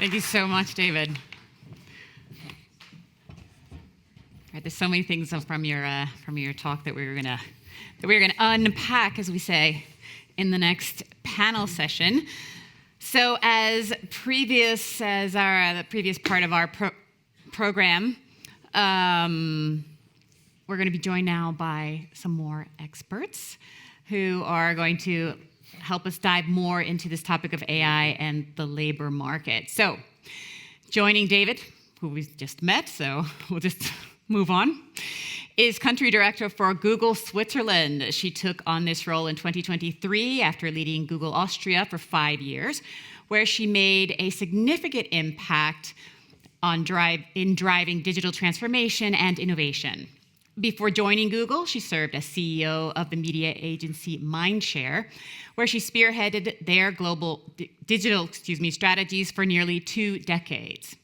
Thank you so much, David. All right, there's so many things from your talk that we're gonna unpack, as we say, in the next panel session. So, the previous part of our program, we're going to be joined now by some more experts who are going to help us dive more into this topic of AI and the labor market. So, joining David, who we just met, so we'll just move on, is country director for Google Switzerland. She took on this role in 2023 after leading Google Austria for 5 years, where she made a significant impact in driving digital transformation and innovation. Before joining Google, she served as CEO of the media agency Mindshare, where she spearheaded their global digital strategies for nearly 2 decades.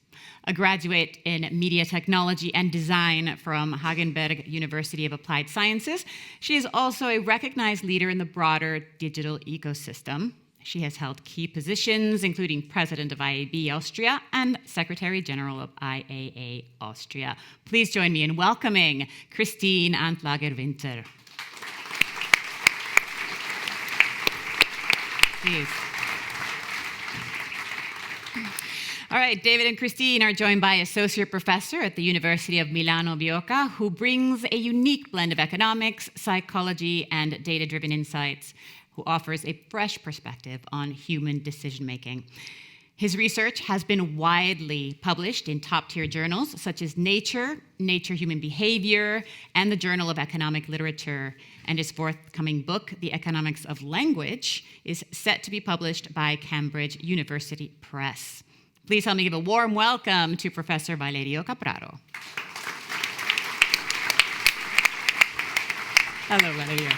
A graduate in media technology and design from Hagenberg University of Applied Sciences, she is also a recognized leader in the broader digital ecosystem. She has held key positions, including president of IAB Austria and secretary general of IAA Austria. Please join me in welcoming Christine Antlanger-Winter. Please. All right, David and Christine are joined by associate professor at the University of Milano Bicocca, who brings a unique blend of economics, psychology, and data-driven insights, who offers a fresh perspective on human decision-making. His research has been widely published in top-tier journals such as Nature, Nature Human Behavior, and the Journal of Economic Literature, and his forthcoming book, The Economics of Language, is set to be published by Cambridge University Press. Please help me give a warm welcome to Professor Valerio Capraro. Hello, Valerio.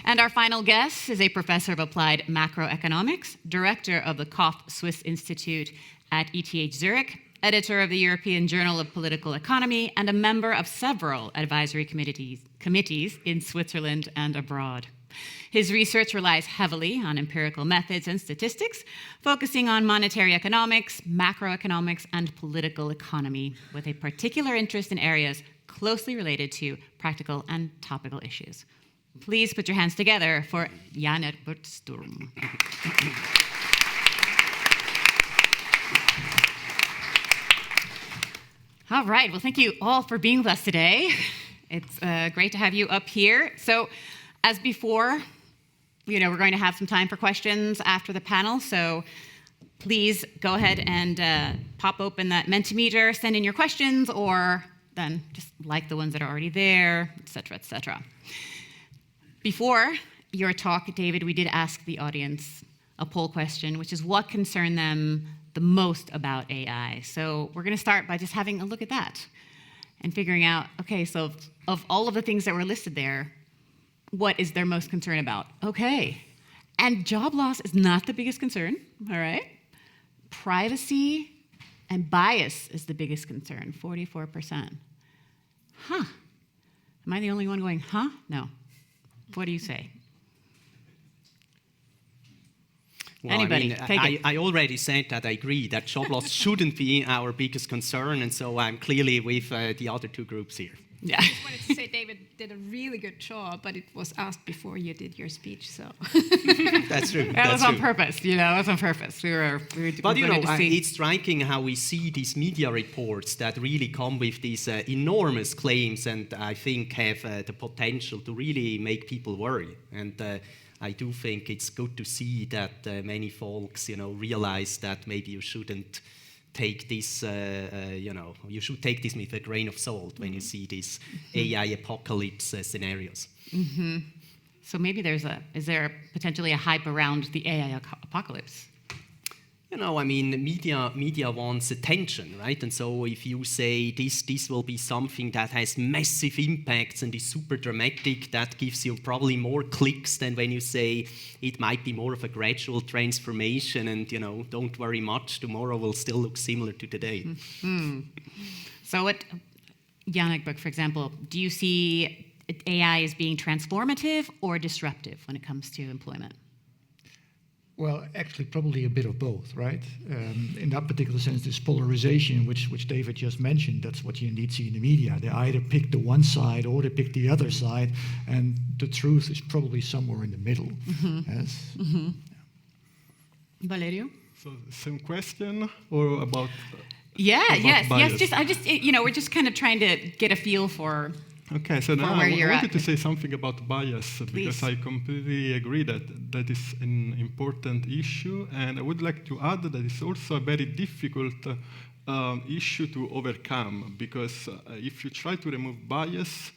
And our final guest is a professor of applied macroeconomics, director of the Koch Swiss Institute at ETH Zurich, editor of the European Journal of Political Economy, and a member of several advisory committees in Switzerland and abroad. His research relies heavily on empirical methods and statistics, focusing on monetary economics, macroeconomics, and political economy, with a particular interest in areas closely related to practical and topical issues. Please put your hands together for Jan-Egbert Sturm. All right, well, thank you all for being with us today. It's great to have you up here. So, as before, we're going to have some time for questions after the panel, so please go ahead and pop open that Mentimeter, send in your questions, or then just like the ones that are already there, et cetera, et cetera. Before your talk, David, we did ask the audience a poll question, which is what concerned them the most about AI. So we're going to start by just having a look at that and figuring out, okay, so of all of the things that were listed there, what is their most concern about? Okay, and job loss is not the biggest concern, all right? Privacy and bias is the biggest concern, 44%. Huh, am I the only one going, huh? No. What do you say? Well, Anybody? I already said that I agree that job loss shouldn't be our biggest concern, and so I'm clearly with the other two groups here. Yeah. I just wanted to say David did a really good job, but it was asked before you did your speech, so. That's true. That was on purpose, it was on purpose. But it's striking how we see these media reports that really come with these enormous claims, and I think have the potential to really make people worry. And I do think it's good to see that many folks, realize that maybe you shouldn't take this, you should take this with a grain of salt when you see these AI apocalypse scenarios. Mm-hmm. So maybe is there potentially a hype around the AI apocalypse? Media wants attention, right? And so if you say this will be something that has massive impacts and is super dramatic, that gives you probably more clicks than when you say it might be more of a gradual transformation and, don't worry much, tomorrow will still look similar to today. Mm-hmm. So Jan-Egbert, for example, do you see AI as being transformative or disruptive when it comes to employment? Well, actually, probably a bit of both, right? In that particular sense, this polarization, which David just mentioned, that's what you indeed see in the media. They either pick the one side or they pick the other side, and the truth is probably somewhere in the middle. Yes. Valerio? So, same question, or about? Yes. Bias? We're just kind of trying to get a feel for. Okay, so now I wanted to say something about bias, because I completely agree that is an important issue, and I would like to add that it's also a very difficult issue to overcome, because if you try to remove bias,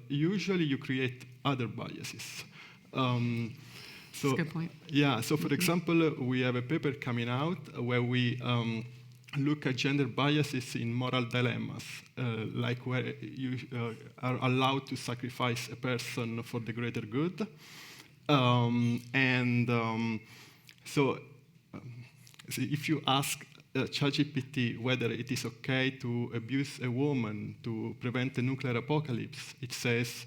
usually you create other biases. That's a good point. Yeah, so for example, we have a paper coming out where we look at gender biases in moral dilemmas, like where you are allowed to sacrifice a person for the greater good. So if you ask ChatGPT whether it is okay to abuse a woman to prevent a nuclear apocalypse, it says,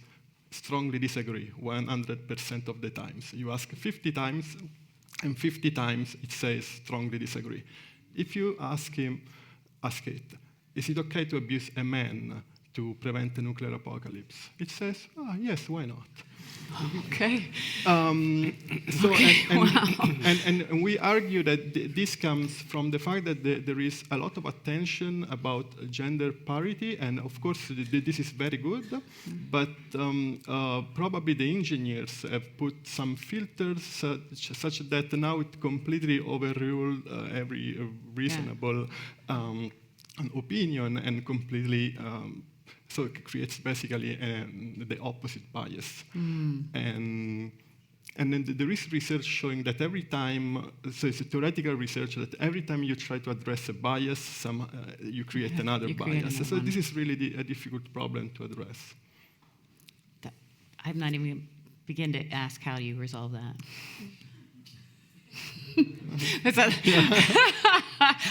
strongly disagree 100% of the times. You ask 50 times, and 50 times it says strongly disagree. If you ask it, is it okay to abuse a man to prevent a nuclear apocalypse? It says, yes, why not? Okay. And we argue that this comes from the fact that there is a lot of attention about gender parity, and of course this is very good, but probably the engineers have put some filters such that now it completely overruled every reasonable opinion, and completely so it creates basically the opposite bias. And then there is research showing that every time, so it's a theoretical research, that every time you try to address a bias, you create another bias. So this is really a difficult problem to address. I'm not even begin to ask how you resolve that.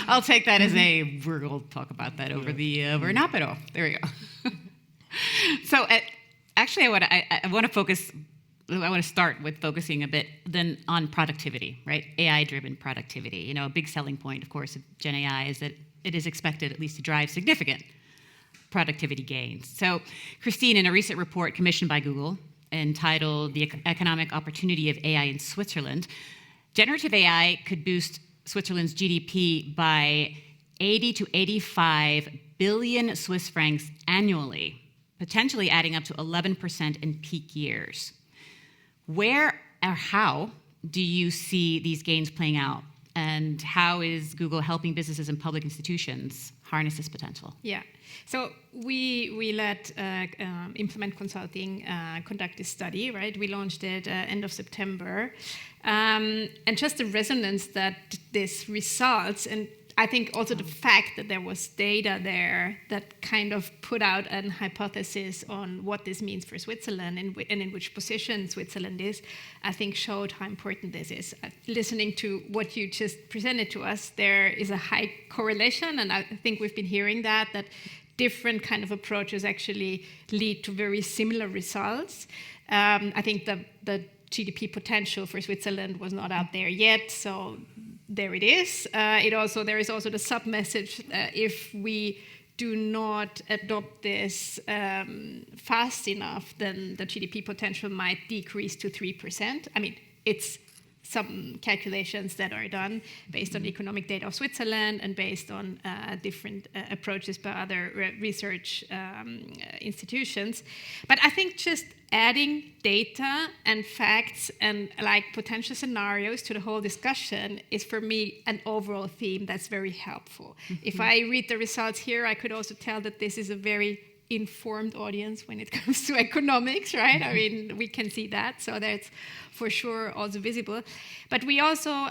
I'll take that as we'll talk about that over over not, but there we go. So actually, I want to start with focusing a bit then on productivity, right? AI-driven productivity. A big selling point, of course, of Gen AI is that it is expected at least to drive significant productivity gains. So Christine, in a recent report commissioned by Google entitled The Economic Opportunity of AI in Switzerland, generative AI could boost Switzerland's GDP by 80 to 85 billion Swiss francs annually, potentially adding up to 11% in peak years. Where or how do you see these gains playing out? And how is Google helping businesses and public institutions harness this potential? Yeah. So we let Implement Consulting conduct this study, right? We launched it end of September. And just the resonance that this results, and I think also the fact that there was data there that kind of put out an hypothesis on what this means for Switzerland and in which position Switzerland is, I think showed how important this is. Listening to what you just presented to us, there is a high correlation, and I think we've been hearing that different kind of approaches actually lead to very similar results. I think the GDP potential for Switzerland was not out there yet, so there it is. There is also the sub-message if we do not adopt this fast enough, then the GDP potential might decrease to 3%. I mean, it's some calculations that are done based on the economic data of Switzerland and based on different approaches by other research institutions. But I think just adding data and facts and like potential scenarios to the whole discussion is for me an overall theme that's very helpful. If I read the results here, I could also tell that this is a very informed audience when it comes to economics, right? I mean, we can see that, so that's for sure also visible. But we also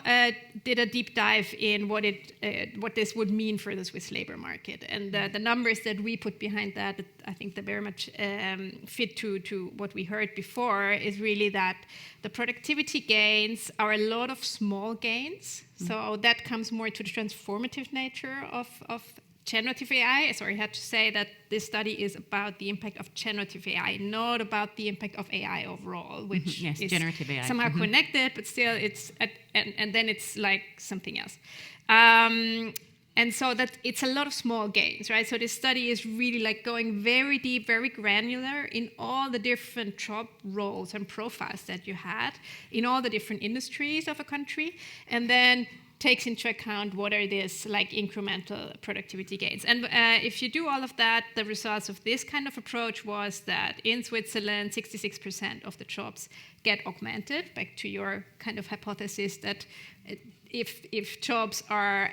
did a deep dive in what this would mean for the Swiss labor market, and the numbers that we put behind that, I think they very much fit to what we heard before, is really that the productivity gains are a lot of small gains, so that comes more to the transformative nature of generative AI. Sorry, I had to say that this study is about the impact of generative AI, not about the impact of AI overall, which yes, is generative AI. somehow connected, but still it's, and then it's like something else. And so that it's a lot of small gains, right? So this study is really like going very deep, very granular in all the different job roles and profiles that you had in all the different industries of a country, and then takes into account what are these like incremental productivity gains. And if you do all of that, the results of this kind of approach was that in Switzerland, 66% of the jobs get augmented, back to your kind of hypothesis that if jobs are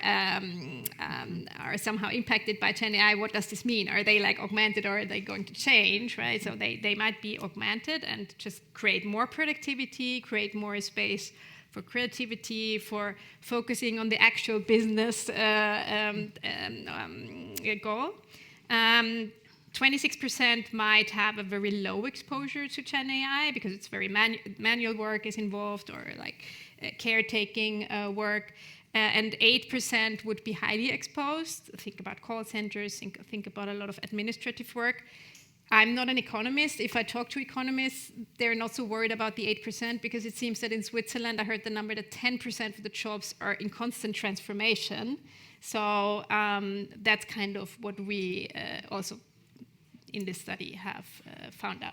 somehow impacted by Gen AI, what does this mean? Are they like augmented or are they going to change, right? So they might be augmented and just create more productivity, create more space for creativity, for focusing on the actual business goal. 26% might have a very low exposure to Gen AI because it's very manual work is involved, or like caretaking work. And 8% would be highly exposed. Think about call centers, think about a lot of administrative work. I'm not an economist. If I talk to economists, they're not so worried about the 8% because it seems that in Switzerland, I heard the number that 10% of the jobs are in constant transformation. So that's kind of what we also in this study have found out.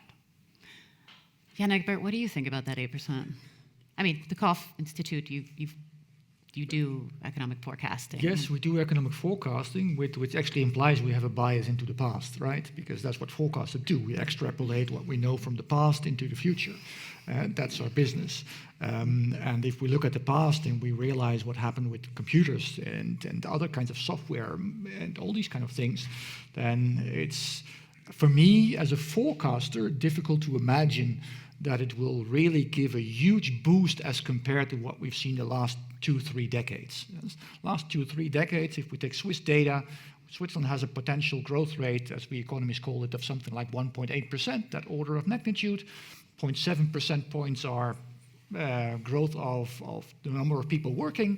Jan-Egbert, what do you think about that 8%? I mean, the Prof Institute, you do economic forecasting. Yes, we do economic forecasting, which actually implies we have a bias into the past, right? Because that's what forecasters do. We extrapolate what we know from the past into the future. That's our business. And if we look at the past and we realize what happened with computers and other kinds of software and all these kind of things, then it's, for me as a forecaster, difficult to imagine that it will really give a huge boost as compared to what we've seen the last 2-3 decades. Last 2-3 decades, if we take Swiss data, Switzerland has a potential growth rate, as we economists call it, of something like 1.8%, that order of magnitude. 0.7 percent points are growth of the number of people working.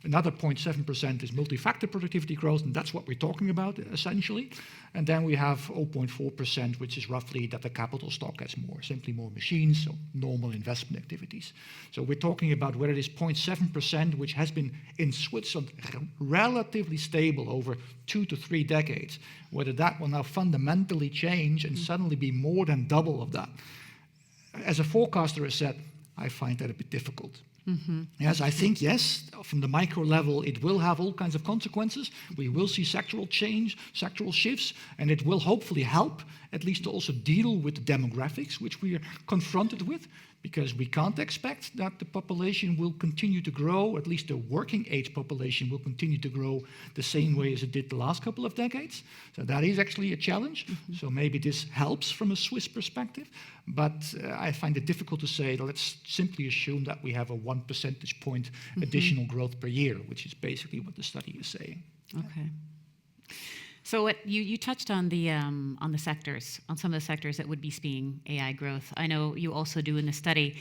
Another 0.7% is multi-factor productivity growth, and that's what we're talking about, essentially. And then we have 0.4%, which is roughly that the capital stock has simply more machines, so normal investment activities. So we're talking about whether this 0.7%, which has been in Switzerland relatively stable over 2 to 3 decades, whether that will now fundamentally change and suddenly be more than double of that. As a forecaster, I said, I find that a bit difficult. Mm-hmm. Yes, I think, yes, from the micro level, it will have all kinds of consequences. We will see sectoral change, sectoral shifts, and it will hopefully help at least to also deal with the demographics, which we are confronted with, because we can't expect that the population will continue to grow, at least the working age population will continue to grow the same way as it did the last couple of decades. So that is actually a challenge. Mm-hmm. So maybe this helps from a Swiss perspective, but I find it difficult to say, let's simply assume that we have a 1 percentage point additional growth per year, which is basically what the study is saying. Okay. So what you touched on the sectors, on some of the sectors that would be seeing AI growth. I know you also do in the study,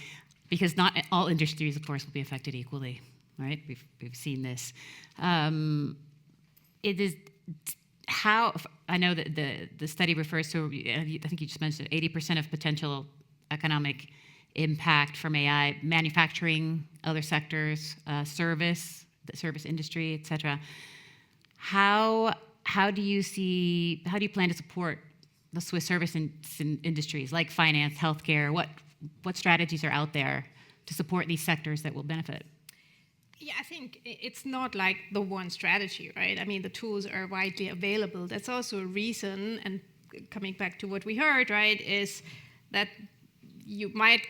because not all industries, of course, will be affected equally, right? We've seen this. It is how I know that the study refers to, I think you just mentioned 80% of potential economic impact from AI, manufacturing, other sectors, service, the service industry, et cetera. How do you plan to support the Swiss service industries like finance, healthcare? What strategies are out there to support these sectors that will benefit? Yeah, I think it's not like the one strategy, right? I mean, the tools are widely available. That's also a reason, and coming back to what we heard, right, is that you might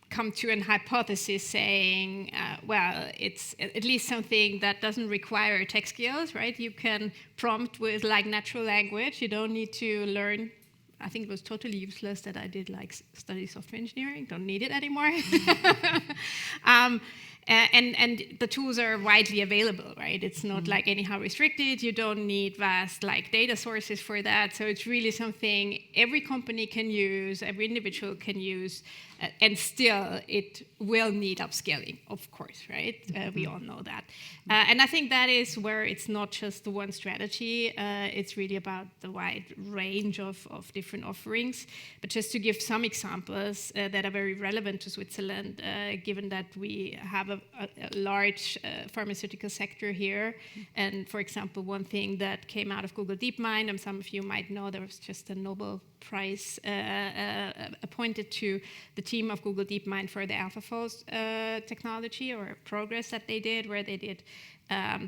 come to an hypothesis saying, well, it's at least something that doesn't require tech skills, right? You can prompt with like natural language. You don't need to learn. I think it was totally useless that I did like study software engineering. Don't need it anymore. And the tools are widely available, right? It's not like anyhow restricted. You don't need vast like data sources for that. So it's really something every company can use, every individual can use, and still it will need upscaling, of course, right? We all know that. And I think that is where it's not just the one strategy. It's really about the wide range of different offerings. But just to give some examples that are very relevant to Switzerland, given that we have a large pharmaceutical sector here. And for example, one thing that came out of Google DeepMind, and some of you might know, there was just a Nobel Prize appointed to the team of Google DeepMind for the AlphaFold technology or progress that they did, where they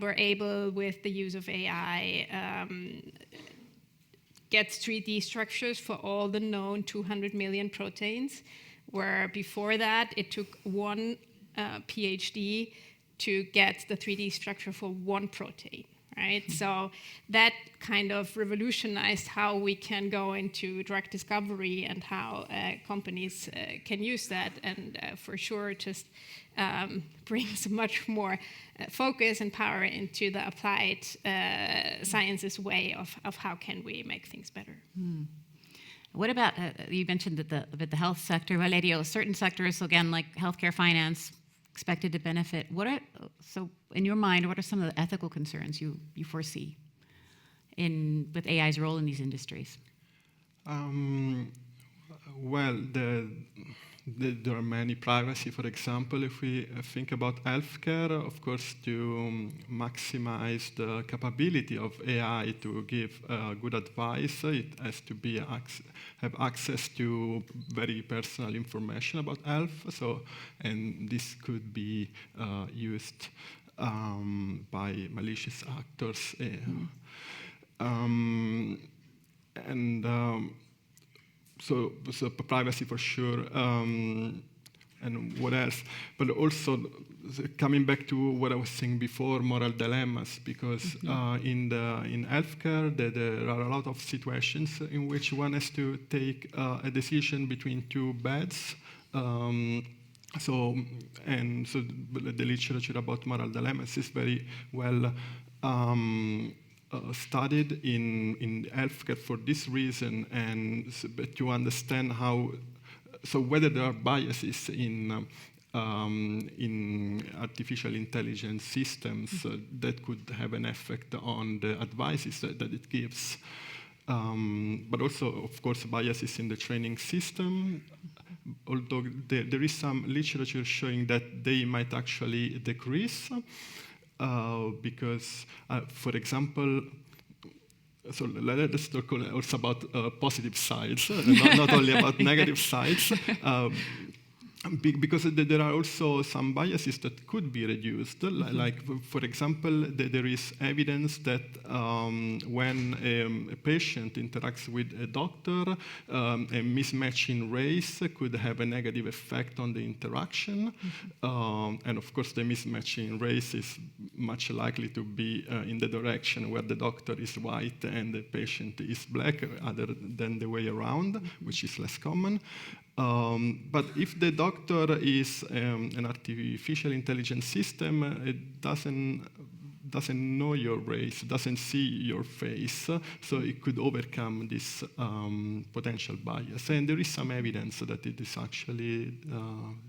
were able, with the use of AI, get 3D structures for all the known 200 million proteins, where before that it took one PhD to get the 3D structure for one protein, right? So that kind of revolutionized how we can go into drug discovery and how companies can use that, and for sure just brings much more focus and power into the applied sciences way of how can we make things better. What about, you mentioned that the health sector, Valerio, certain sectors, again, like healthcare, finance, expected to benefit. So in your mind, what are some of the ethical concerns you foresee with AI's role in these industries? Well, there are many privacy. For example, if we think about healthcare, of course, to maximize the capability of AI to give good advice, it has to have access to very personal information about health. So, and this could be used by malicious actors. So privacy for sure, and what else? But also coming back to what I was saying before, moral dilemmas, because in healthcare there are a lot of situations in which one has to take a decision between two beds. So the literature about moral dilemmas is very well studied in healthcare for this reason, and to understand whether there are biases in artificial intelligence systems that could have an effect on the advices that it gives, but also, of course, biases in the training system. Although there is some literature showing that they might actually decrease. Because, for example, so let's talk also about positive sides, not only about negative sides, because there are also some biases that could be reduced. Like, for example, there is evidence that when a patient interacts with a doctor, a mismatch in race could have a negative effect on the interaction. And of course, the mismatch in race is much likely to be in the direction where the doctor is white and the patient is black, other than the way around, which is less common. But if the doctor is an artificial intelligence system, it doesn't know your race, doesn't see your face, so it could overcome this potential bias. And there is some evidence that it is actually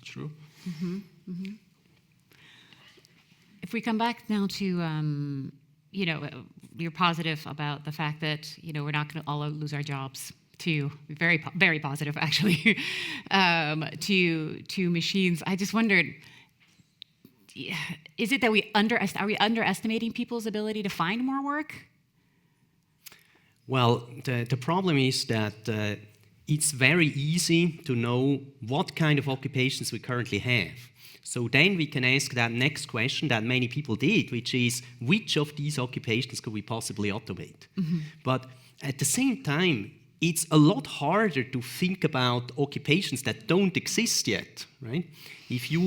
true. If we come back now to, you're positive about the fact that, we're not going to all lose our jobs to very, very positive, actually, to machines. I just wondered, is it that are we underestimating people's ability to find more work? Well, the problem is that it's very easy to know what kind of occupations we currently have. So then we can ask that next question that many people did, which is, which of these occupations could we possibly automate? But at the same time, it's a lot harder to think about occupations that don't exist yet, right? If you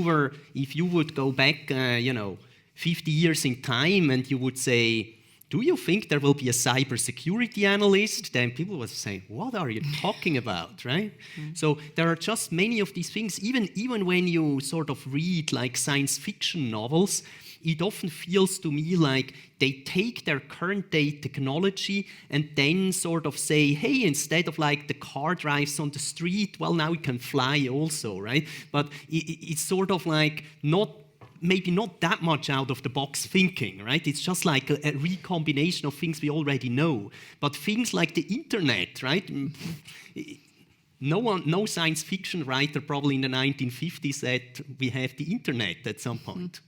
would go back, 50 years in time, and you would say, do you think there will be a cybersecurity analyst? Then people will say, what are you talking about, right? So there are just many of these things. Even when you sort of read like science fiction novels, it often feels to me like they take their current day technology and then sort of say, hey, instead of like the car drives on the street, well, now it can fly also, right? But it's sort of like maybe not that much out of the box thinking, right? It's just like a recombination of things we already know. But things like the internet, right? No science fiction writer probably in the 1950s said we have the internet at some point.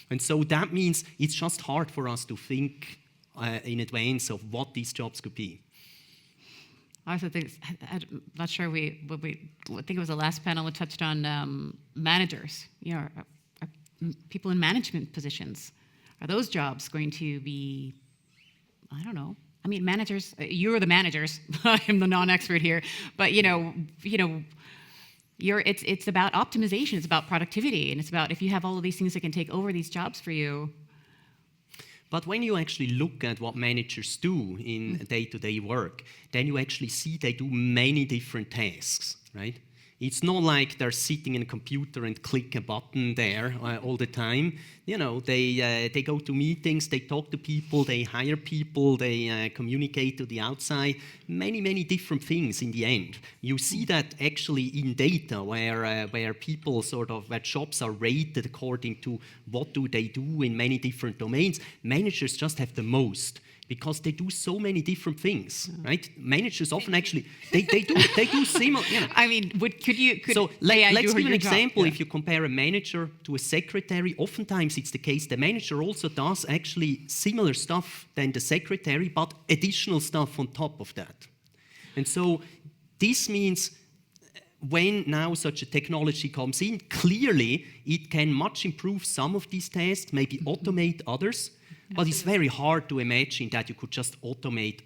And so that means it's just hard for us to think in advance of what these jobs could be. I also think, I'm not sure I think it was the last panel we touched on managers, people in management positions. Are those jobs going to be, I don't know. I mean, managers, you're the managers. I'm the non-expert here. But, it's about optimization, it's about productivity, and it's about if you have all of these things that can take over these jobs for you. But when you actually look at what managers do in day-to-day work, then you actually see they do many different tasks, right? It's not like they're sitting in a computer and click a button there all the time. They go to meetings, they talk to people, they hire people, they communicate to the outside. Many, many different things in the end. You see that actually in data where people where jobs are rated according to what do they do in many different domains. Managers just have the most, because they do so many different things, right? Managers often actually they do similar. I mean, let's give an example. If you compare a manager to a secretary, oftentimes it's the case the manager also does actually similar stuff than the secretary, but additional stuff on top of that. And so this means when now such a technology comes in, clearly it can much improve some of these tasks, maybe automate others. But it's very hard to imagine that you could just automate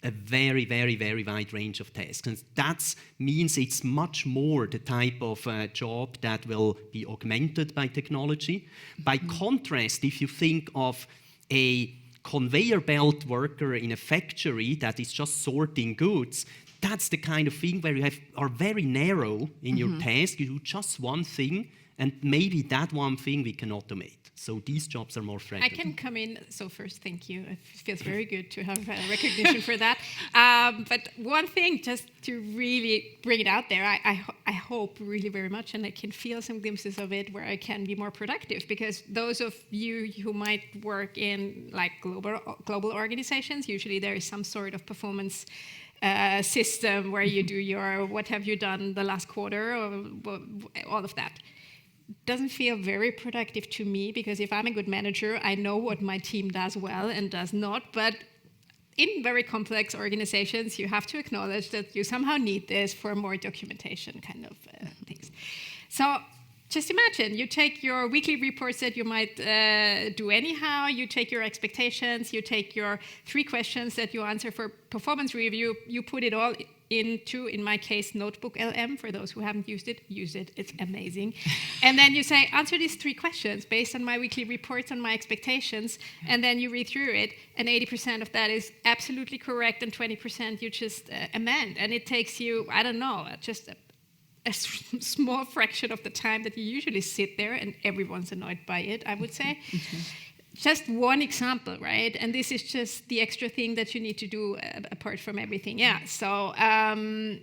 a very, very, very wide range of tasks. And that means it's much more the type of job that will be augmented by technology. By contrast, if you think of a conveyor belt worker in a factory that is just sorting goods, that's the kind of thing where you are very narrow in your task. You do just one thing, and maybe that one thing we can automate. So these jobs are more fragile. I can come in. So first, thank you. It feels very good to have recognition for that. But one thing, just to really bring it out there, I hope really very much, and I can feel some glimpses of it, where I can be more productive. Because those of you who might work in like global organizations, usually there is some sort of performance system where you do your what have you done the last quarter, or all of that. Doesn't feel very productive to me, because if I'm a good manager, I know what my team does well and does not. But in very complex organizations, you have to acknowledge that you somehow need this for more documentation kind of things. So just imagine, you take your weekly reports that you might do anyhow, you take your expectations, you take your 3 questions that you answer for performance review, you put it all into, in my case, Notebook LM. For those who haven't used it, use it, it's amazing. And then you say, answer these 3 questions based on my weekly reports and my expectations, and then you read through it, and 80% of that is absolutely correct, and 20% you just amend. And it takes you, I don't know, just a small fraction of the time that you usually sit there, and everyone's annoyed by it, I would say. Just one example, right? And this is just the extra thing that you need to do apart from everything. Yeah. So I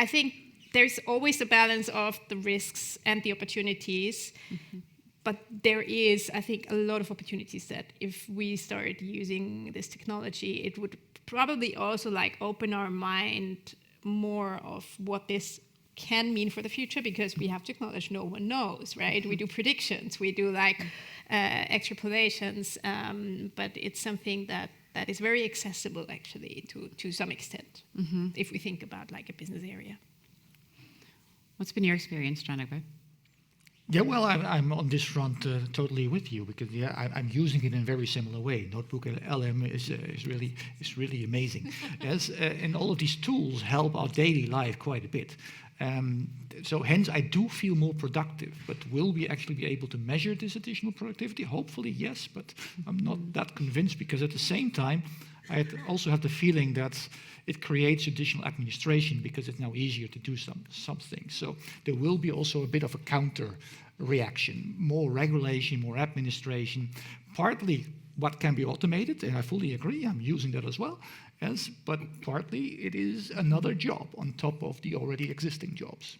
think there's always a balance of the risks and the opportunities. But there is, I think, a lot of opportunities that if we start using this technology, it would probably also open our mind more of what this can mean for the future, because we have to acknowledge no one knows, right? We do predictions, we do extrapolations, but it's something that is very accessible actually to some extent, if we think about a business area. What's been your experience, Jan-Egbert? Yeah, well, I'm on this front totally with you because I'm using it in a very similar way. Notebook LM is really amazing. Yes, and all of these tools help our daily life quite a bit. So hence, I do feel more productive. But will we actually be able to measure this additional productivity? Hopefully, yes. But I'm not that convinced because at the same time, I also have the feeling that it creates additional administration because it's now easier to do some things. So there will be also a bit of a counter reaction, more regulation, more administration, partly what can be automated, and I fully agree, I'm using that as well, yes, but partly it is another job on top of the already existing jobs.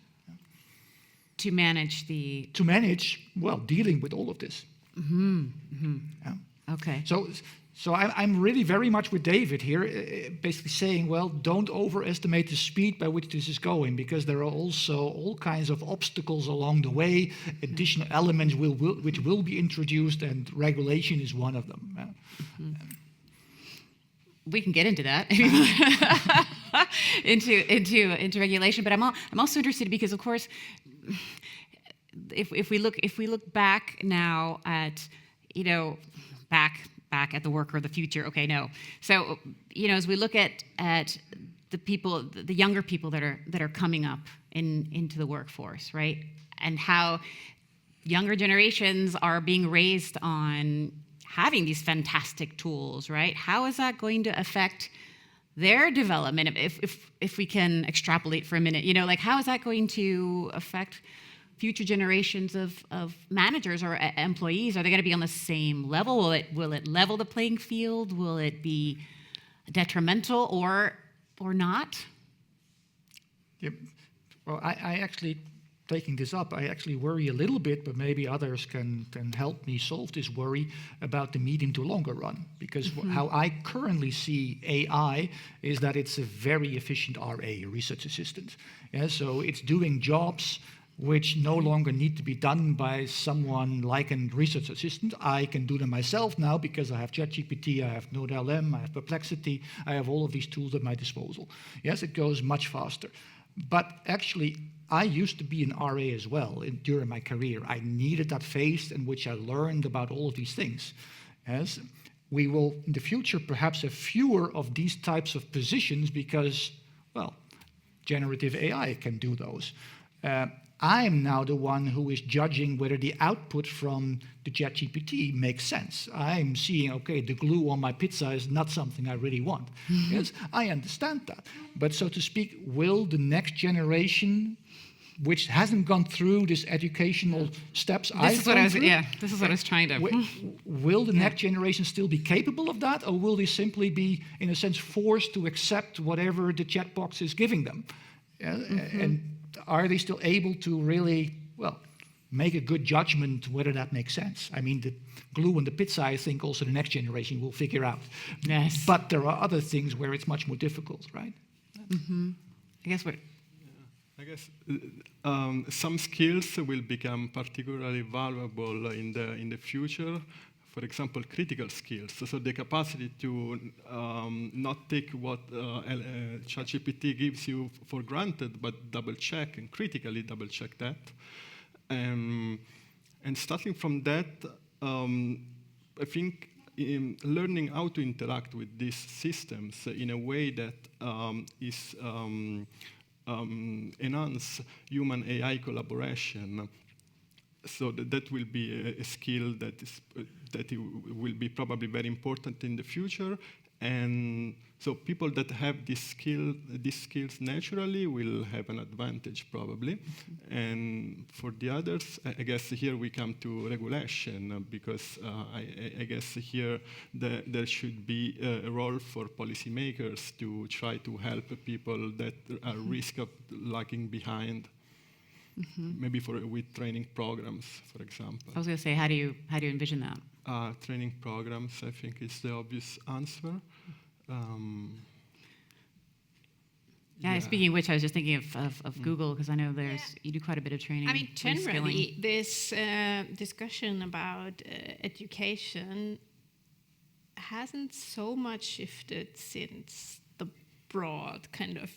To manage the... To manage, well, dealing with all of this. Mm-hmm. Mm-hmm. Yeah. Okay. So I'm really very much with David here, basically saying, well, don't overestimate the speed by which this is going, because there are also all kinds of obstacles along the way, additional elements which will be introduced, and regulation is one of them. Mm-hmm. We can get into that, into regulation, but I'm also interested because, of course, if we look back now at, back at the worker of the future. Okay, no. So, as we look at the people, the younger people that are coming up into the workforce, right? And how younger generations are being raised on having these fantastic tools, right? How is that going to affect their development? If we can extrapolate for a minute, how is that going to affect future generations of managers or employees? Are they going to be on the same level? Will it level the playing field? Will it be detrimental or not? Yep. Well, I actually, taking this up, I actually worry a little bit, but maybe others can help me solve this worry about the medium to longer run. Because how I currently see AI is that it's a very efficient RA, research assistant. Yeah, so it's doing jobs which no longer need to be done by someone like a research assistant. I can do them myself now because I have ChatGPT, I have NodeLM, I have Perplexity, I have all of these tools at my disposal. Yes, it goes much faster. But actually, I used to be an RA as well during my career. I needed that phase in which I learned about all of these things. Yes, we will, in the future, perhaps have fewer of these types of positions because, well, generative AI can do those. I'm now the one who is judging whether the output from the ChatGPT makes sense. I'm seeing, okay, the glue on my pizza is not something I really want. Yes, I understand that. But so to speak, will the next generation, which hasn't gone through this educational steps this is what I was trying to... Will the next generation still be capable of that, or will they simply be, in a sense, forced to accept whatever the chat box is giving them? And are they still able to really, make a good judgment whether that makes sense? I mean, the glue on the pizza, I think also the next generation will figure out. Yes. But there are other things where it's much more difficult, right? Mm-hmm. I guess some skills will become particularly valuable in the future. For example, critical skills. So the capacity to not take what ChatGPT gives you for granted, but double check and critically double check that. And starting from that, I think learning how to interact with these systems in a way that is enhance human AI collaboration. So that will be a skill that will be probably very important in the future, and so people that have these skills naturally will have an advantage probably, and for the others, I guess here we come to regulation because I guess here there should be a role for policymakers to try to help people that are at risk of lagging behind. Maybe with training programs, for example. I was going to say, how do you envision that? Training programs, I think, is the obvious answer. Speaking of which, I was just thinking of Google because I know you do quite a bit of training. I mean, generally, this discussion about education hasn't so much shifted since the broad kind of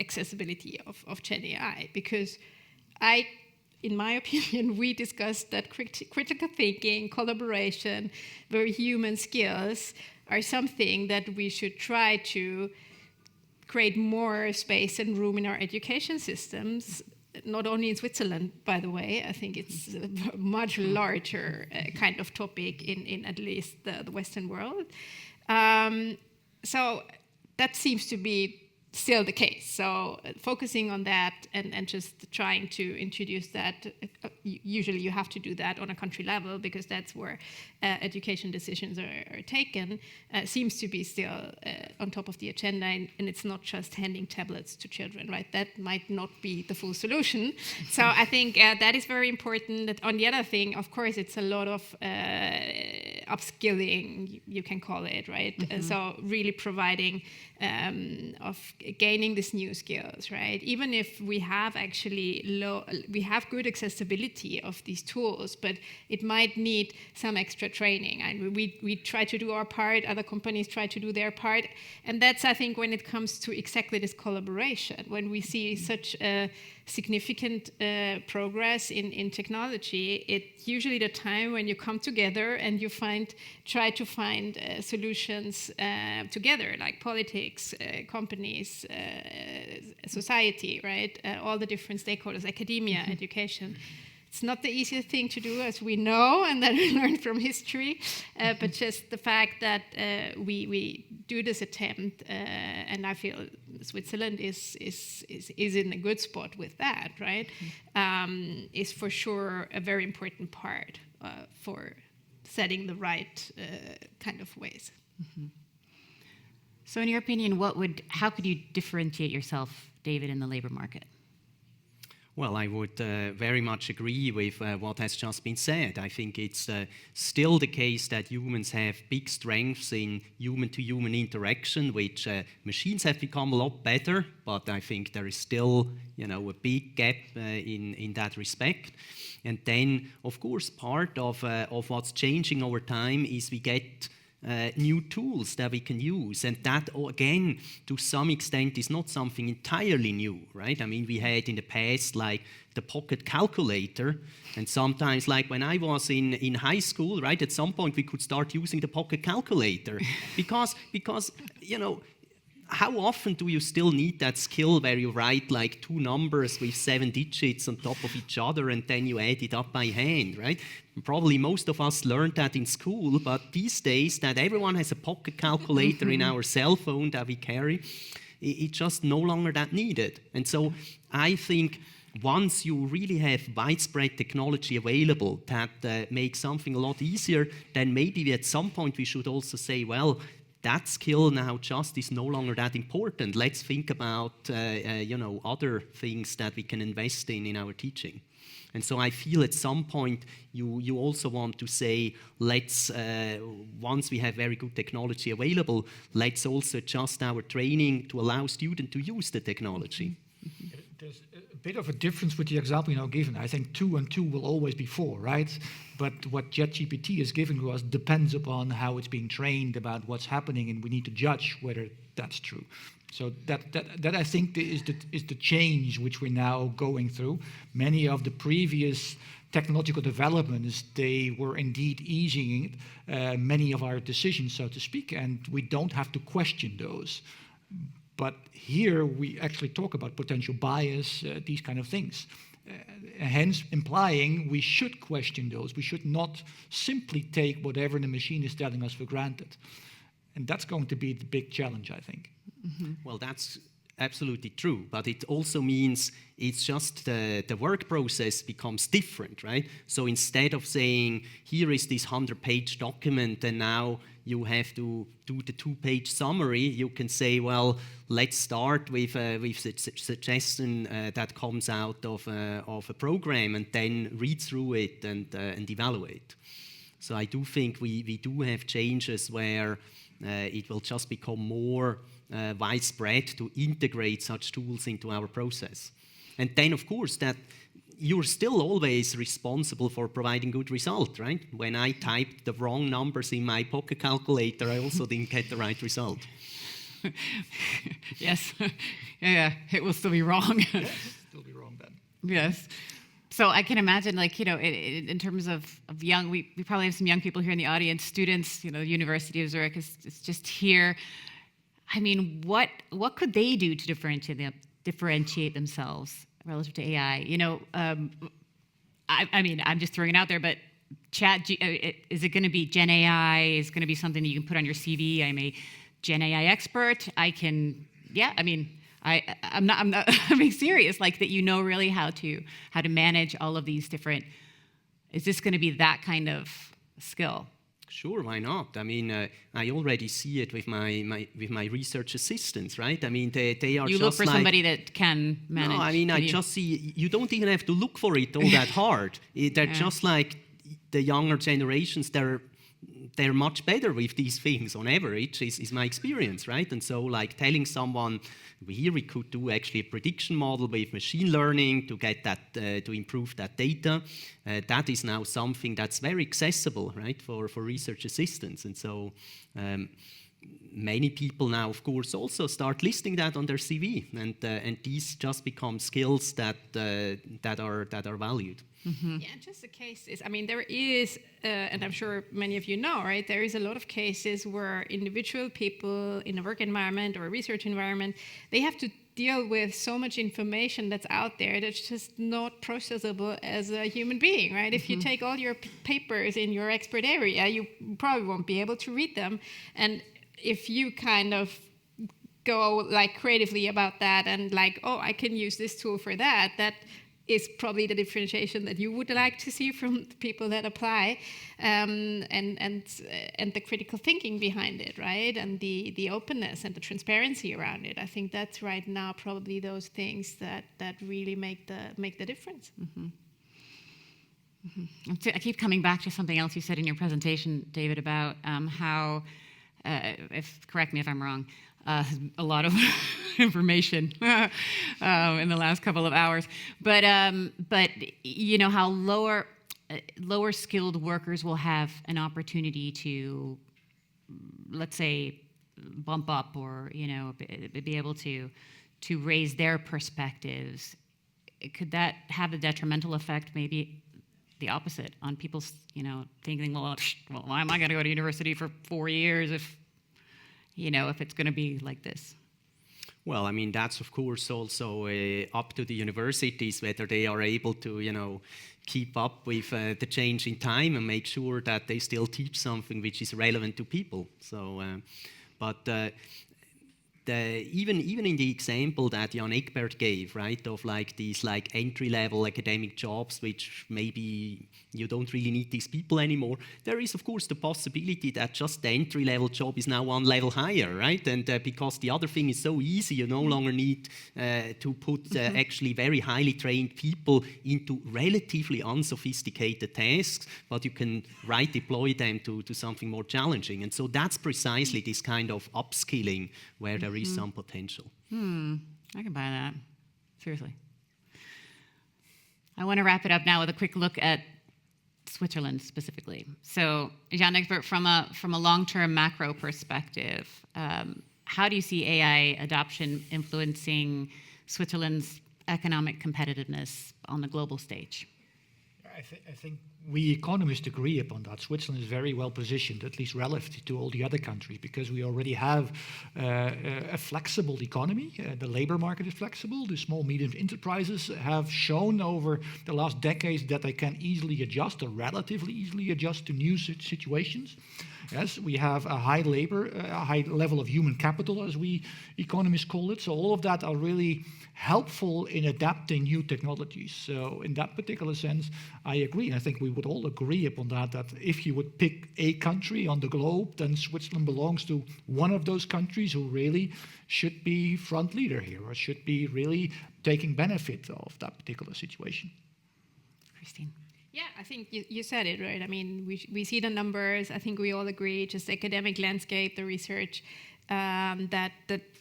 accessibility of Gen AI, because in my opinion, we discussed that critical thinking, collaboration, very human skills are something that we should try to create more space and room in our education systems, not only in Switzerland, by the way. I think it's a much larger kind of topic in at least the Western world. So that seems to be still the case. So focusing on that and just trying to introduce that, usually you have to do that on a country level because that's where education decisions are taken, seems to be still on top of the agenda, and it's not just handing tablets to children, right? That might not be the full solution. So I think that is very important. On the other thing, of course, it's a lot of upskilling, you can call it, right? So really providing of gaining these new skills, right? Even if we have actually we have good accessibility of these tools, but it might need some extra training. And we try to do our part, other companies try to do their part. And that's, I think, when it comes to exactly this collaboration, when we see such a significant progress in technology, it's usually the time when you come together and you try to find solutions together, like politics, companies, society, right? All the different stakeholders, academia, education. It's not the easiest thing to do, as we know, and that we learned from history, but just the fact that we do this attempt, and I feel Switzerland is in a good spot with that, right? Is for sure a very important part for setting the right kind of ways. So in your opinion, how could you differentiate yourself, David, in the labor market? Well, I would very much agree with what has just been said. I think it's still the case that humans have big strengths in human-to-human interaction, which machines have become a lot better, but I think there is still, a big gap in that respect. And then, of course, part of what's changing over time is we get new tools that we can use, and that again to some extent is not something entirely new, right? I mean, we had in the past like the pocket calculator, and sometimes like when I was in high school, right, at some point we could start using the pocket calculator because how often do you still need that skill where you write like two numbers with 7 digits on top of each other and then you add it up by hand, right? Probably most of us learned that in school, but these days that everyone has a pocket calculator in our cell phone that we carry, it's just no longer that needed. And so I think once you really have widespread technology available that makes something a lot easier, then maybe at some point we should also say, well, that skill now just is no longer that important. Let's think about other things that we can invest in our teaching. And so I feel at some point you also want to say, let's once we have very good technology available, let's also adjust our training to allow students to use the technology. There's a bit of a difference with the example given. I think 2 and 2 will always be 4, right? But what ChatGPT is giving to us depends upon how it's being trained, about what's happening, and we need to judge whether that's true. So that I think is the change which we're now going through. Many of the previous technological developments, they were indeed easing many of our decisions, so to speak, and we don't have to question those. But here we actually talk about potential bias, these kind of things. Hence implying we should question those. We should not simply take whatever the machine is telling us for granted. And that's going to be the big challenge, I think. Mm-hmm. Well, that's absolutely true, but it also means it's just the work process becomes different, right? So instead of saying, here is this 100-page document and now you have to do the 2-page summary, you can say, well, let's start with a suggestion that comes out of a program and then read through it and evaluate. So I do think we do have changes where it will just become more widespread to integrate such tools into our process. And then, of course, that you're still always responsible for providing good result, right? When I typed the wrong numbers in my pocket calculator, I also didn't get the right result. Yes. Yeah, it will still be wrong. Yes, still be wrong then. Yes. So I can imagine, like, in terms of young, we probably have some young people here in the audience, students, University of Zurich is just here. I mean, what could they do to differentiate themselves relative to AI? I mean, I'm just throwing it out there, but is it going to be Gen AI? Is it going to be something that you can put on your CV? I'm a Gen AI expert. I'm not I'm being serious, like that really how to manage all of these different. Is this going to be that kind of skill? Sure, why not? I mean, I already see it with my research assistants, right? I mean, they are. You just look for somebody that can manage. No, I mean, just see. You don't even have to look for it all that hard. They're just like the younger generations. They're much better with these things on average, is my experience, right? And so, like, telling someone, here we could do actually a prediction model with machine learning to get that, to improve that data. That is now something that's very accessible, right, for research assistants. And so many people now, of course, also start listing that on their CV, and these just become skills that are valued. Mm-hmm. Yeah, just the cases. I mean, there is, and I'm sure many of you know, right? There is a lot of cases where individual people in a work environment or a research environment, they have to deal with so much information that's out there that's just not processable as a human being, right? If you take all your papers in your expert area, you probably won't be able to read them. And if you kind of go like creatively about that and like, oh, I can use this tool for that is probably the differentiation that you would like to see from the people that apply, and the critical thinking behind it, right? And the openness and the transparency around it. I think that's right now probably those things that really make the difference. Mm-hmm. Mm-hmm. I keep coming back to something else you said in your presentation, David, about how, correct me if I'm wrong, a lot of information in the last couple of hours, but how lower skilled workers will have an opportunity to, let's say, bump up or be able to raise their perspectives. Could that have a detrimental effect, maybe the opposite, on people's thinking, well, why am I going to go to university for 4 years if it's going to be like this? Well, I mean, that's of course also up to the universities whether they are able to, keep up with the change in time and make sure that they still teach something which is relevant to people. So, even in the example that Jan-Egbert gave, right, of like these like entry-level academic jobs, which maybe you don't really need these people anymore, there is of course the possibility that just the entry-level job is now one level higher, right? And because the other thing is so easy, you no longer need to put actually very highly trained people into relatively unsophisticated tasks, but you can deploy them to something more challenging. And so that's precisely this kind of upskilling where there is some potential. I can buy that. Seriously. I want to wrap it up now with a quick look at Switzerland specifically. So, Jan-Egbert, from a long-term macro perspective, how do you see AI adoption influencing Switzerland's economic competitiveness on the global stage? I think we economists agree upon that. Switzerland is very well positioned, at least relative to all the other countries, because we already have a flexible economy. The labor market is flexible. The small, medium enterprises have shown over the last decades that they can easily adjust or relatively easily adjust to new situations. Yes, we have a high level of human capital, as we economists call it. So all of that are really helpful in adapting new technologies. So in that particular sense, I agree. I think we would all agree upon that if you would pick a country on the globe, then Switzerland belongs to one of those countries who really should be front leader here, or should be really taking benefit of that particular situation. Christine. Yeah, I think you said it, right? I mean, we see the numbers. I think we all agree, just the academic landscape, the research, that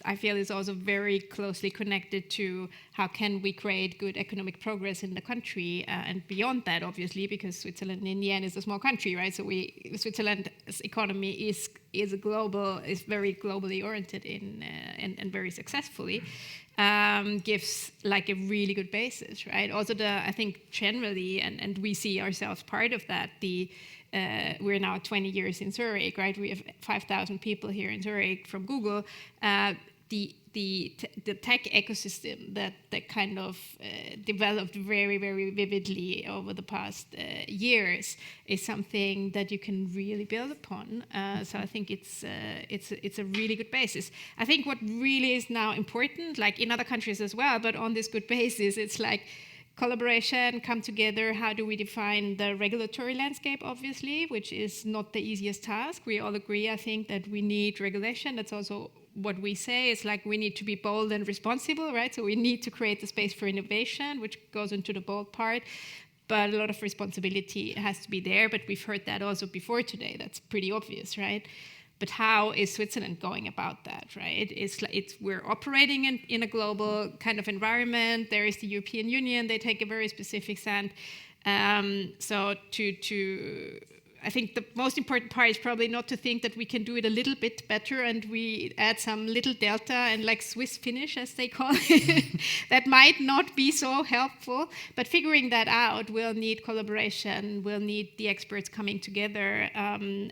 I feel is also very closely connected to how can we create good economic progress in the country, and beyond that, obviously, because Switzerland in the end is a small country, right? So Switzerland's economy is is very globally oriented and very successfully, gives like a really good basis, right? Also, I think generally, and we see ourselves part of that. We're now 20 years in Zurich, right? We have 5,000 people here in Zurich from Google. The tech ecosystem that kind of developed very, very vividly over the past years is something that you can really build upon. So I think it's a really good basis. I think what really is now important, like in other countries as well, but on this good basis, it's like collaboration, come together. How do we define the regulatory landscape, obviously, which is not the easiest task. We all agree, I think, that we need regulation. That's also what we say. It's like we need to be bold and responsible, right? So we need to create the space for innovation, which goes into the bold part. But a lot of responsibility has to be there. But we've heard that also before today. That's pretty obvious, right? But how is Switzerland going about that, right? We're operating in a global kind of environment. There is the European Union. They take a very specific stand. So I think the most important part is probably not to think that we can do it a little bit better and we add some little delta and like Swiss finish, as they call it. That might not be so helpful, but figuring that out will need collaboration, will need the experts coming together, and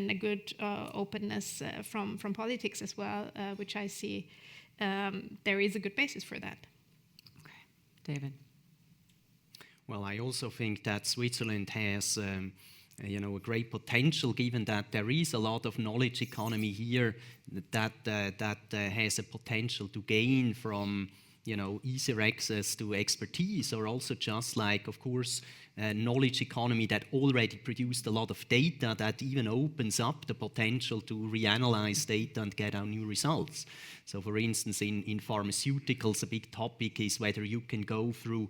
a good openness from politics as well, which I see there is a good basis for that. Okay, David. Well, I also think that Switzerland has a great potential, given that there is a lot of knowledge economy here that has a potential to gain from easier access to expertise, or also just like, of course, knowledge economy that already produced a lot of data that even opens up the potential to reanalyze data and get out new results. So, for instance, in pharmaceuticals, a big topic is whether you can go through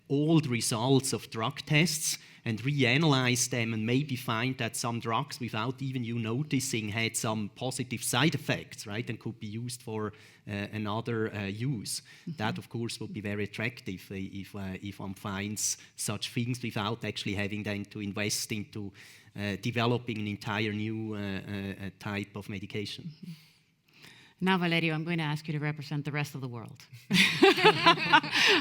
old results of drug tests and reanalyze them and maybe find that some drugs, without even you noticing, had some positive side effects, right, and could be used for another use. Mm-hmm. That, of course, would be very attractive if one finds such things without actually having then to invest into developing an entire new type of medication. Mm-hmm. Now, Valerio, I'm going to ask you to represent the rest of the world.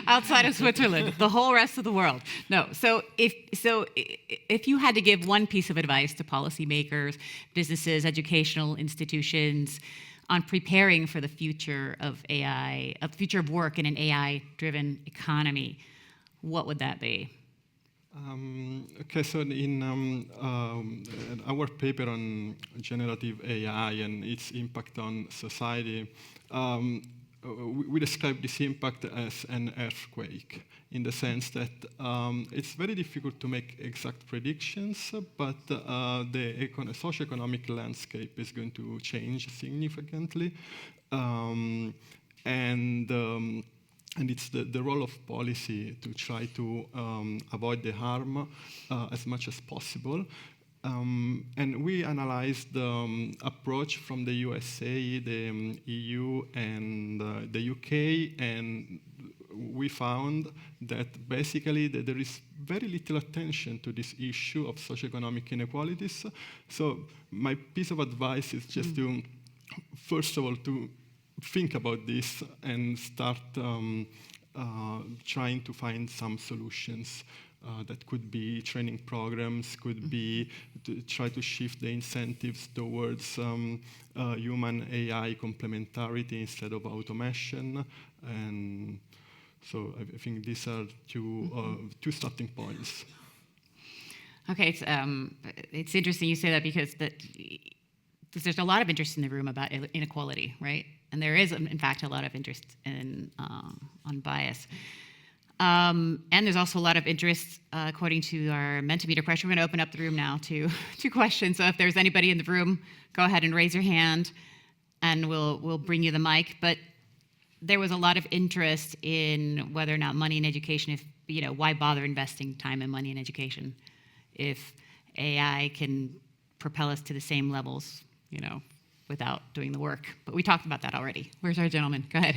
Outside of Switzerland, the whole rest of the world. No, so if you had to give one piece of advice to policymakers, businesses, educational institutions on preparing for the future of AI, the future of work in an AI-driven economy, what would that be? Okay, so in our paper on generative AI and its impact on society, we describe this impact as an earthquake, in the sense that it's very difficult to make exact predictions, but the socioeconomic landscape is going to change significantly. And it's the role of policy to try to avoid the harm as much as possible. And we analyzed the approach from the USA, the EU, and the UK, and we found that basically there is very little attention to this issue of socioeconomic inequalities. So my piece of advice is just to, first of all, to think about this and start trying to find some solutions that could be training programs, could be to try to shift the incentives towards human AI complementarity instead of automation. And so I think these are two starting points. Okay, it's interesting you say that because there's a lot of interest in the room about inequality, right? And there is, in fact, a lot of interest on bias. And there's also a lot of interest, according to our Mentimeter question. We're going to open up the room now to questions. So if there's anybody in the room, go ahead and raise your hand, and we'll bring you the mic. But there was a lot of interest in whether or not money in education, why bother investing time and money in education if AI can propel us to the same levels, without doing the work. But we talked about that already. Where's our gentleman? Go ahead.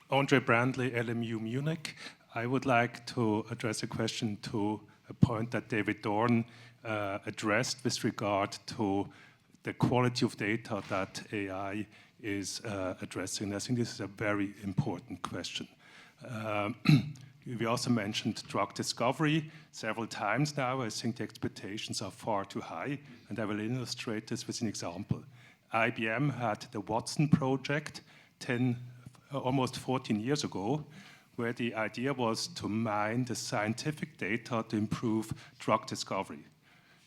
Andre Brandley, LMU Munich. I would like to address a question to a point that David Dorn addressed with regard to the quality of data that AI is addressing. I think this is a very important question. We also mentioned drug discovery several times now. I think the expectations are far too high, and I will illustrate this with an example. IBM had the Watson project almost 14 years ago, where the idea was to mine the scientific data to improve drug discovery.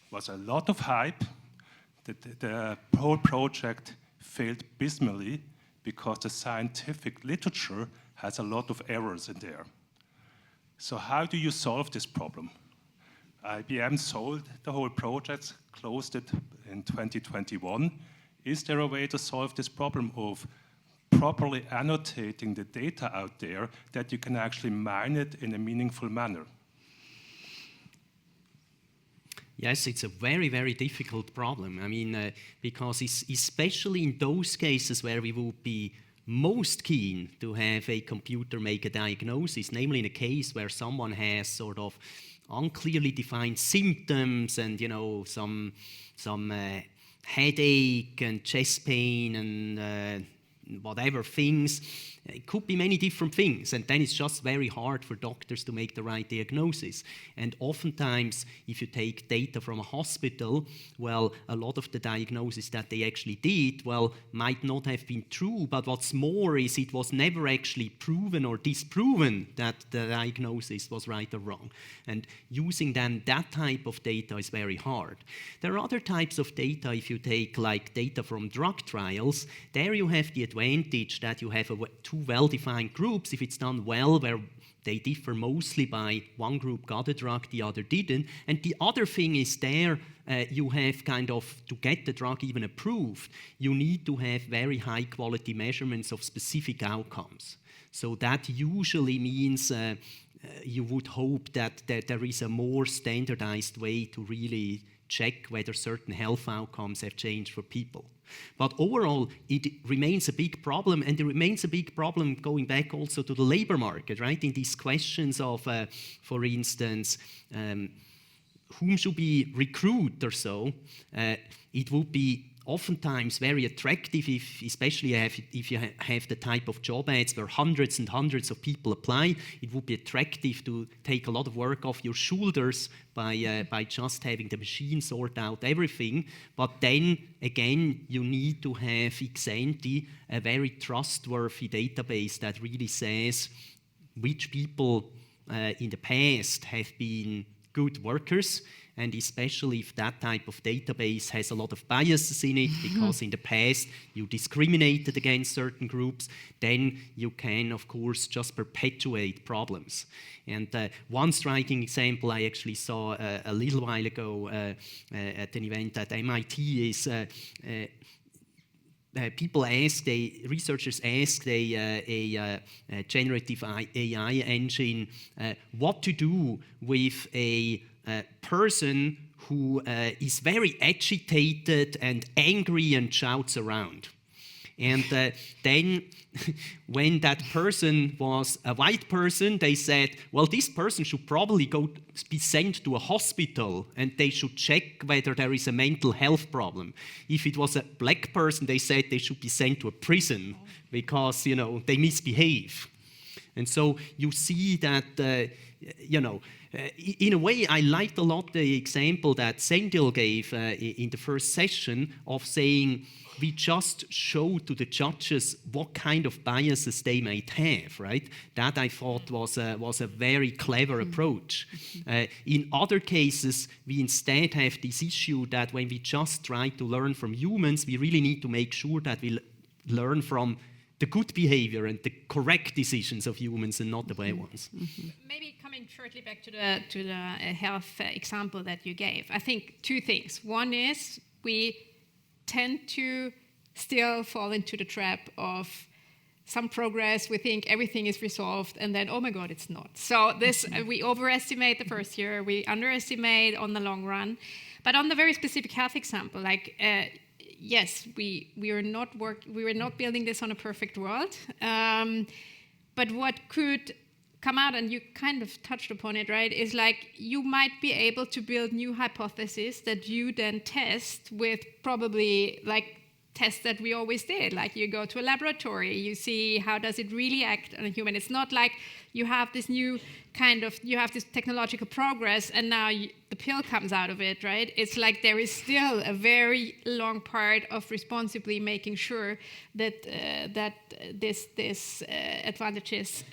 It was a lot of hype. The whole project failed abysmally because the scientific literature has a lot of errors in there. So how do you solve this problem? IBM sold the whole project, closed it in 2021. Is there a way to solve this problem of properly annotating the data out there that you can actually mine it in a meaningful manner? Yes, it's a very, very difficult problem. I mean, because especially in those cases where we would be most keen to have a computer make a diagnosis, namely in a case where someone has sort of unclearly defined symptoms and, you know, some headache and chest pain and whatever things. It could be many different things, and then it's just very hard for doctors to make the right diagnosis. And oftentimes, if you take data from a hospital, well, a lot of the diagnosis that they actually did, well, might not have been true, but what's more is it was never actually proven or disproven that the diagnosis was right or wrong. And using then that type of data is very hard. There are other types of data, if you take like data from drug trials, there you have the advantage that you have two well-defined groups, if it's done well, where they differ mostly by one group got a drug, the other didn't. And the other thing is there, you have kind of, to get the drug even approved, you need to have very high quality measurements of specific outcomes. So that usually means you would hope that there is a more standardized way to really check whether certain health outcomes have changed for people. But overall, it remains a big problem, and it remains a big problem going back also to the labor market, right? In these questions of, for instance, whom should we recruit or so, it would be oftentimes very attractive, especially if you have the type of job ads where hundreds and hundreds of people apply. It would be attractive to take a lot of work off your shoulders by just having the machine sort out everything. But then again, you need to have ex ante a very trustworthy database that really says which people in the past have been good workers, and especially if that type of database has a lot of biases in it, because in the past you discriminated against certain groups, then you can, of course, just perpetuate problems. And one striking example I actually saw a little while ago at an event at MIT is researchers asked a generative AI engine what to do with a person who is very agitated and angry and shouts around. And then when that person was a white person, they said, well, this person should probably be sent to a hospital, and they should check whether there is a mental health problem. If it was a black person, they said they should be sent to a prison because, you know, they misbehave. And so you see that, in a way, I liked a lot the example that Sendil gave in the first session of saying we just show to the judges what kind of biases they might have, right? That I thought was a very clever approach. In other cases, we instead have this issue that when we just try to learn from humans, we really need to make sure that we learn from the good behavior and the correct decisions of humans and not the bad ones. Maybe coming shortly back to the health example that you gave, I think two things. One is we tend to still fall into the trap of some progress, we think everything is resolved, and then, oh my God, it's not. So this, we overestimate the first year, we underestimate on the long run. But on the very specific health example, like, yes, we were not building this on a perfect world, but what could come out, and you kind of touched upon it, right, is like you might be able to build new hypotheses that you then test with probably like tests that we always did. Like you go to a laboratory, you see how does it really act on a human. It's not like you have this new you have this technological progress and now the pill comes out of it, right? It's like there is still a very long part of responsibly making sure that this advantages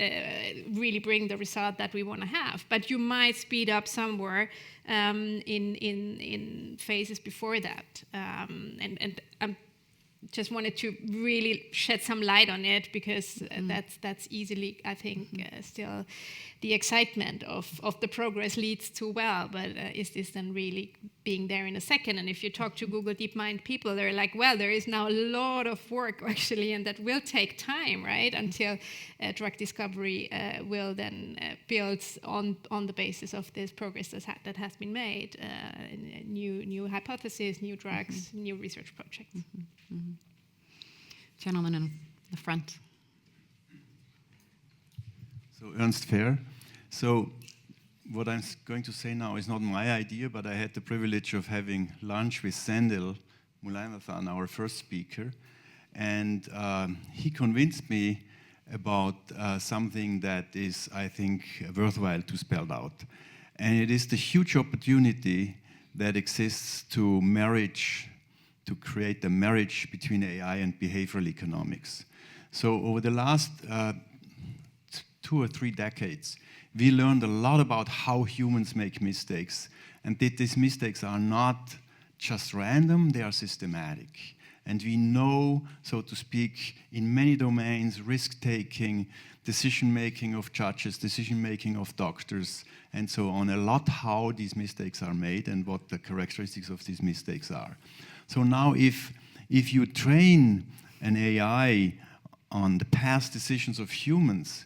really bring the result that we want to have. But you might speed up somewhere in phases before that. And I'm just wanted to really shed some light on it because that's easily, I think, still the excitement of the progress leads to, well, but is this then really being there in a second? And if you talk to Google DeepMind people, they're like, well, there is now a lot of work actually, and that will take time, right, until drug discovery will then build on the basis of this progress that has been made, new hypotheses, new drugs, new research projects. Gentleman in the front. So Ernst Fair. So what I'm going to say now is not my idea, but I had the privilege of having lunch with Sendil Mullainathan, our first speaker, and he convinced me about something that is, I think, worthwhile to spell out. And it is the huge opportunity that exists to create a marriage between AI and behavioral economics. So over the last 2 or 3 decades, we learned a lot about how humans make mistakes, and that these mistakes are not just random, they are systematic. And we know, so to speak, in many domains, risk-taking, decision-making of judges, decision-making of doctors, and so on, a lot how these mistakes are made and what the characteristics of these mistakes are. So now if you train an AI on the past decisions of humans,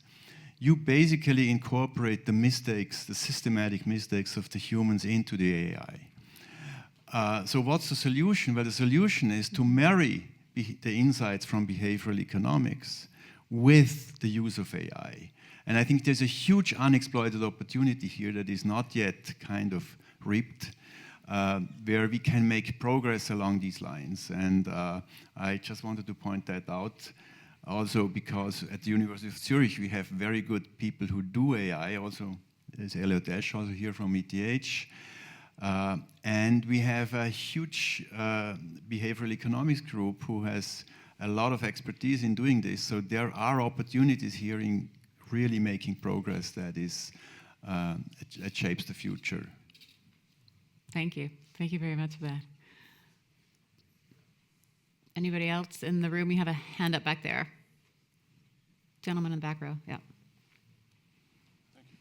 you basically incorporate the mistakes, the systematic mistakes of the humans into the AI. So what's the solution? Well, the solution is to marry the insights from behavioral economics with the use of AI. And I think there's a huge unexploited opportunity here that is not yet kind of reaped, where we can make progress along these lines. And I just wanted to point that out. Also because at the University of Zurich, we have very good people who do AI. Also, there's Elliot Esch, also here from ETH. And we have a huge behavioral economics group who has a lot of expertise in doing this. So there are opportunities here in really making progress that is that shapes the future. Thank you. Thank you very much for that. Anybody else in the room? We have a hand up back there. Gentleman in the back row, yeah. Thank you.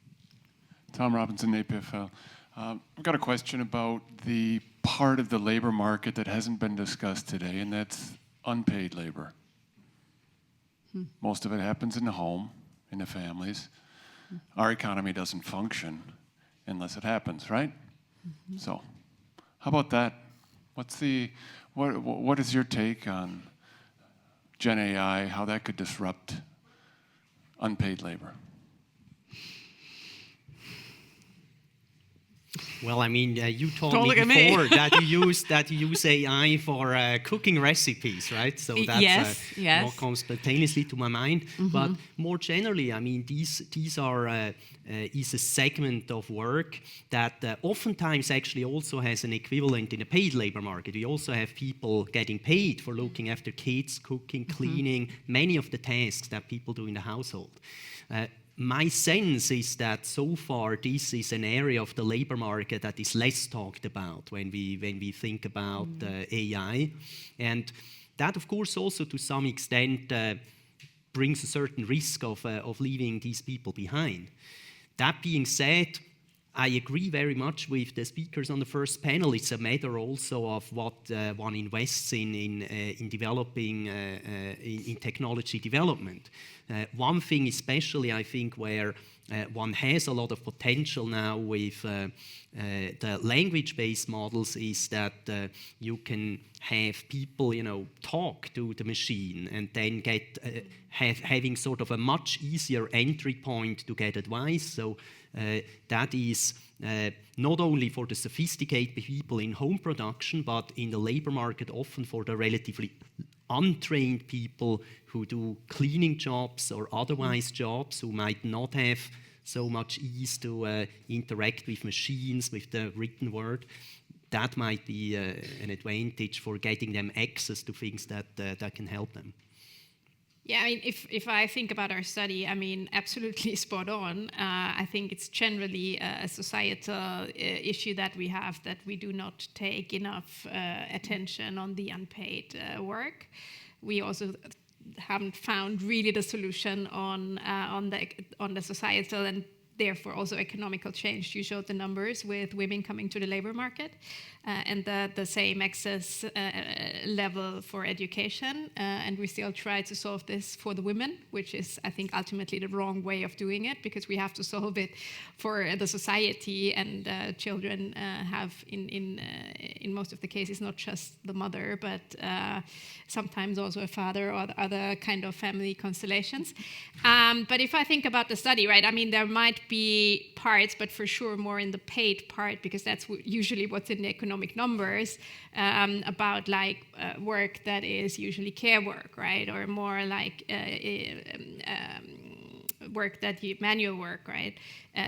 Tom Robinson, APFL. I've got a question about the part of the labor market that hasn't been discussed today, and that's unpaid labor. Most of it happens in the home, in the families. Our economy doesn't function unless it happens, right? So, how about that? What is your take on Gen AI, how that could disrupt unpaid labor? Well, I mean, you told me before that you use AI for cooking recipes, right? So that's yes. what comes spontaneously to my mind. But more generally, I mean, these are is a segment of work that oftentimes actually also has an equivalent in the paid labor market. We also have people getting paid for looking after kids, cooking, cleaning, many of the tasks that people do in the household. My sense is that so far this is an area of the labor market that is less talked about when we think about AI, and that of course also to some extent brings a certain risk of leaving these people behind. That being said, I agree very much with the speakers on the first panel. It's a matter also of what one invests in developing in technology development. One thing especially, I think, where one has a lot of potential now with the language-based models is that you can have people, talk to the machine and then get having sort of a much easier entry point to get advice. So that is not only for the sophisticated people in home production, but in the labor market, often for the relatively untrained people who do cleaning jobs or otherwise jobs who might not have so much ease to interact with machines, with the written word. That might be an advantage for getting them access to things that can help them. Yeah, I mean, if I think about our study, I mean, absolutely spot on. I think it's generally a societal issue that we have, that we do not take enough attention on the unpaid work. We also haven't found really the solution on the societal and therefore also economical change. You showed the numbers with women coming to the labor market and the same access level for education. And we still try to solve this for the women, which is, I think, ultimately the wrong way of doing it, because we have to solve it for the society, and children have, in most of the cases, not just the mother, but sometimes also a father or other kind of family constellations. But if I think about the study, right, I mean, there might be parts, but for sure more in the paid part, because that's usually what's in the economic numbers, about like work that is usually care work, right, or more like work that manual work, right?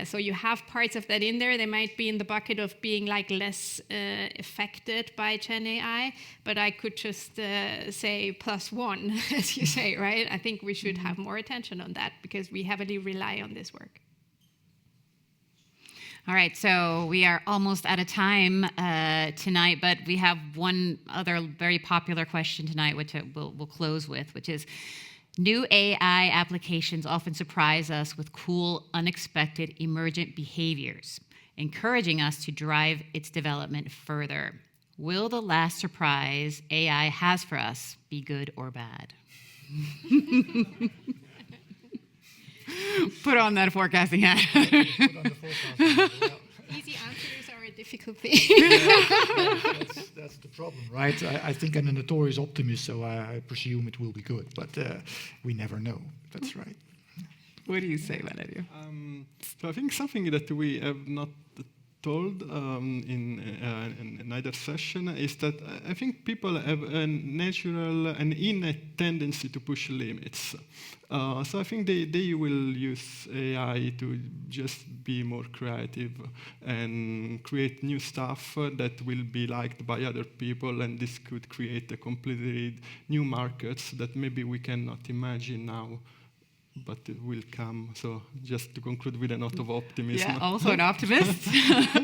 So you have parts of that in there. They might be in the bucket of being like less affected by Gen AI, but I could just say +1, as you say, right? I think we should have more attention on that because we heavily rely on this work. All right, so we are almost out of time tonight, but we have one other very popular question tonight, which we'll close with, which is, new AI applications often surprise us with cool, unexpected, emergent behaviors, encouraging us to drive its development further. Will the last surprise AI has for us be good or bad? Put on that forecasting hat. Easy answers are a difficult thing. That's the problem, right? I think I'm a notorious optimist, so I presume it will be good, but we never know. That's right. What do you say, Valerio? So I think something that we have not told in another session is that I think people have a natural and innate tendency to push limits. So I think they will use AI to just be more creative and create new stuff that will be liked by other people, and this could create a completely new markets that maybe we cannot imagine now, but it will come. So just to conclude with a note of optimism. Yeah, also an optimist.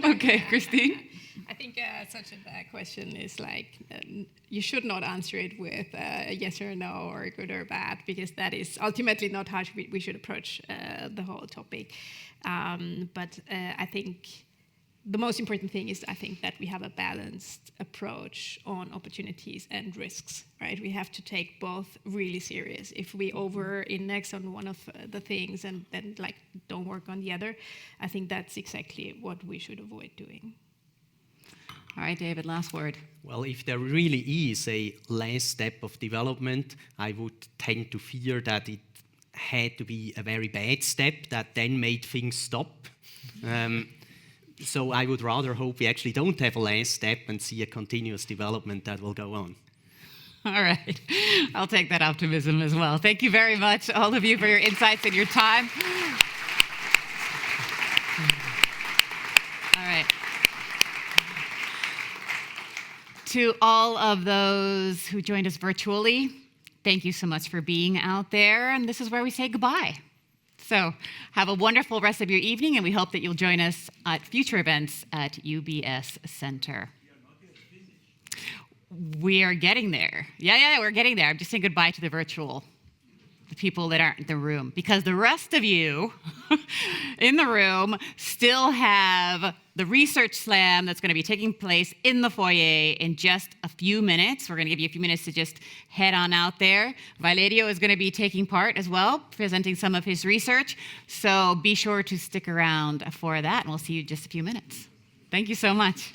Okay, Christine? I think such a question is like, you should not answer it with yes or no or good or bad, because that is ultimately not how we should approach the whole topic. But I think the most important thing is, I think, that we have a balanced approach on opportunities and risks, right? We have to take both really serious. If we over-index on one of the things and then like don't work on the other, I think that's exactly what we should avoid doing. All right, David, last word. Well, if there really is a last step of development, I would tend to fear that it had to be a very bad step that then made things stop. So I would rather hope we actually don't have a last step and see a continuous development that will go on. All right. I'll take that optimism as well. Thank you very much, all of you, for your insights and your time. All right. To all of those who joined us virtually, thank you so much for being out there. And this is where we say goodbye. So have a wonderful rest of your evening, and we hope that you'll join us at future events at UBS Center. We are getting there. Yeah, we're getting there. I'm just saying goodbye to the virtual the people that aren't in the room, because the rest of you in the room still have the research slam that's going to be taking place in the foyer in just a few minutes. We're going to give you a few minutes to just head on out there. Valerio is going to be taking part as well, presenting some of his research. So be sure to stick around for that, and we'll see you in just a few minutes. Thank you so much.